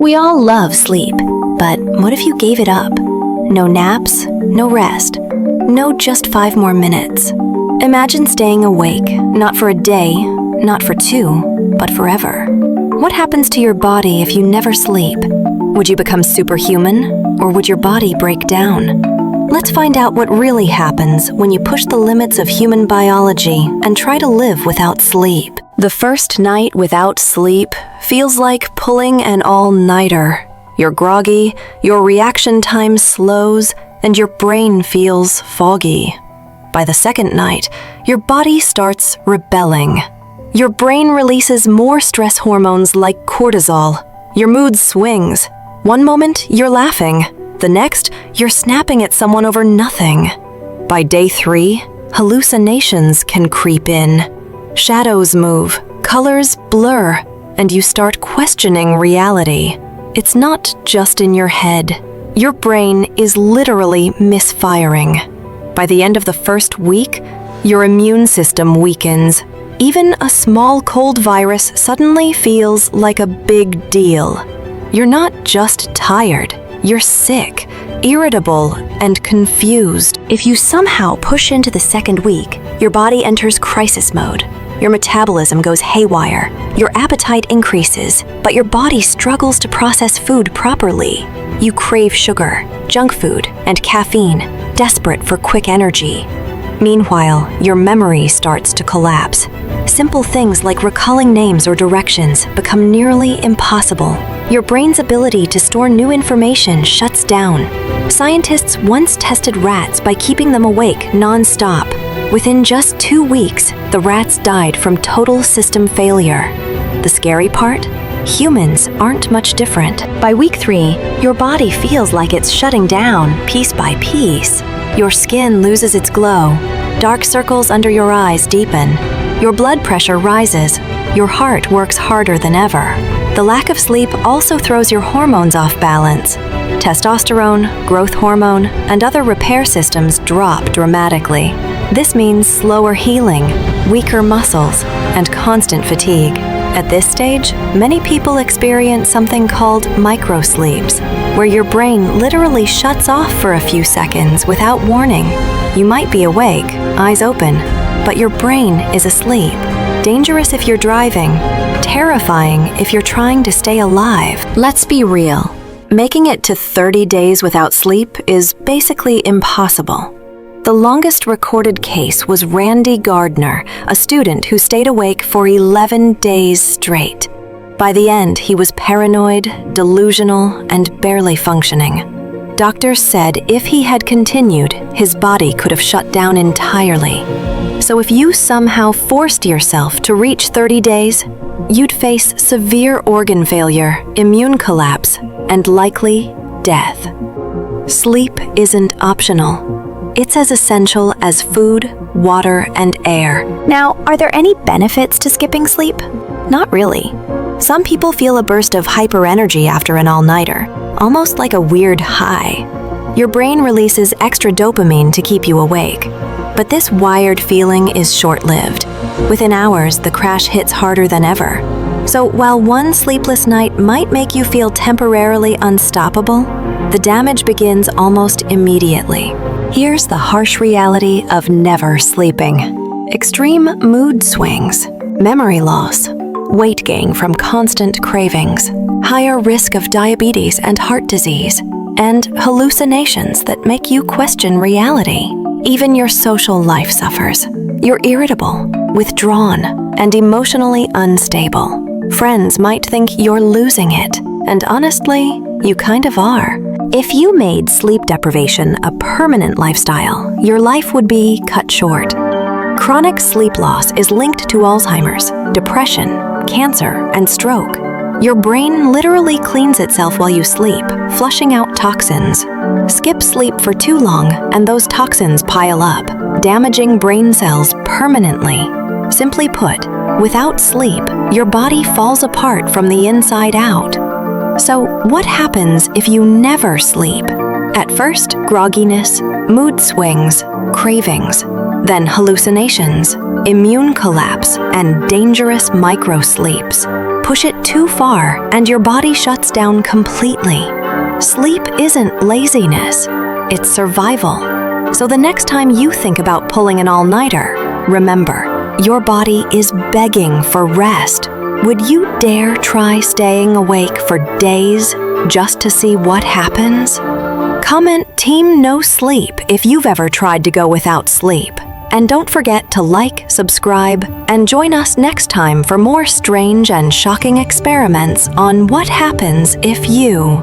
We all love sleep, but what if you gave it up? No naps, no rest, no just 5 more minutes. Imagine staying awake, not for a day, not for 2, but forever. What happens to your body if you never sleep? Would you become superhuman, or would your body break down? Let's find out what really happens when you push the limits of human biology and try to live without sleep. The first night without sleep feels like pulling an all-nighter. You're groggy, your reaction time slows, and your brain feels foggy. By the second night, your body starts rebelling. Your brain releases more stress hormones like cortisol. Your mood swings. One moment, you're laughing. The next, you're snapping at someone over nothing. By day 3, hallucinations can creep in. Shadows move, colors blur, and you start questioning reality. It's not just in your head. Your brain is literally misfiring. By the end of the first week, your immune system weakens. Even a small cold virus suddenly feels like a big deal. You're not just tired, you're sick, irritable, and confused. If you somehow push into the second week, your body enters crisis mode. Your metabolism goes haywire, your appetite increases, but your body struggles to process food properly. You crave sugar, junk food, and caffeine, desperate for quick energy. Meanwhile, your memory starts to collapse. Simple things like recalling names or directions become nearly impossible. Your brain's ability to store new information shuts down. Scientists once tested rats by keeping them awake non-stop. Within just 2 weeks, the rats died from total system failure. The scary part? Humans aren't much different. By week 3, your body feels like it's shutting down piece by piece. Your skin loses its glow. Dark circles under your eyes deepen. Your blood pressure rises. Your heart works harder than ever. The lack of sleep also throws your hormones off balance. Testosterone, growth hormone, and other repair systems drop dramatically. This means slower healing, weaker muscles, and constant fatigue. At this stage, many people experience something called microsleeps, where your brain literally shuts off for a few seconds without warning. You might be awake, eyes open, but your brain is asleep. Dangerous if you're driving, terrifying if you're trying to stay alive. Let's be real. Making it to 30 days without sleep is basically impossible. The longest recorded case was Randy Gardner, a student who stayed awake for 11 days straight. By the end, he was paranoid, delusional, and barely functioning. Doctors said if he had continued, his body could have shut down entirely. So if you somehow forced yourself to reach 30 days, you'd face severe organ failure, immune collapse, and likely death. Sleep isn't optional. It's as essential as food, water, and air. Now, are there any benefits to skipping sleep? Not really. Some people feel a burst of hyper-energy after an all-nighter, almost like a weird high. Your brain releases extra dopamine to keep you awake. But this wired feeling is short-lived. Within hours, the crash hits harder than ever. So while one sleepless night might make you feel temporarily unstoppable, the damage begins almost immediately. Here's the harsh reality of never sleeping. Extreme mood swings, memory loss, weight gain from constant cravings, higher risk of diabetes and heart disease, and hallucinations that make you question reality. Even your social life suffers. You're irritable, withdrawn, and emotionally unstable. Friends might think you're losing it, and honestly, you kind of are. If you made sleep deprivation a permanent lifestyle, your life would be cut short. Chronic sleep loss is linked to Alzheimer's, depression, cancer, and stroke. Your brain literally cleans itself while you sleep, flushing out toxins. Skip sleep for too long, and those toxins pile up, damaging brain cells permanently. Simply put, without sleep, your body falls apart from the inside out. So, what happens if you never sleep? At first, grogginess, mood swings, cravings, then hallucinations, immune collapse, and dangerous microsleeps. Push it too far and your body shuts down completely. Sleep isn't laziness, it's survival. So the next time you think about pulling an all-nighter, remember, your body is begging for rest. Would you dare try staying awake for days just to see what happens? Comment Team No Sleep if you've ever tried to go without sleep. And don't forget to like, subscribe, and join us next time for more strange and shocking experiments on what happens if you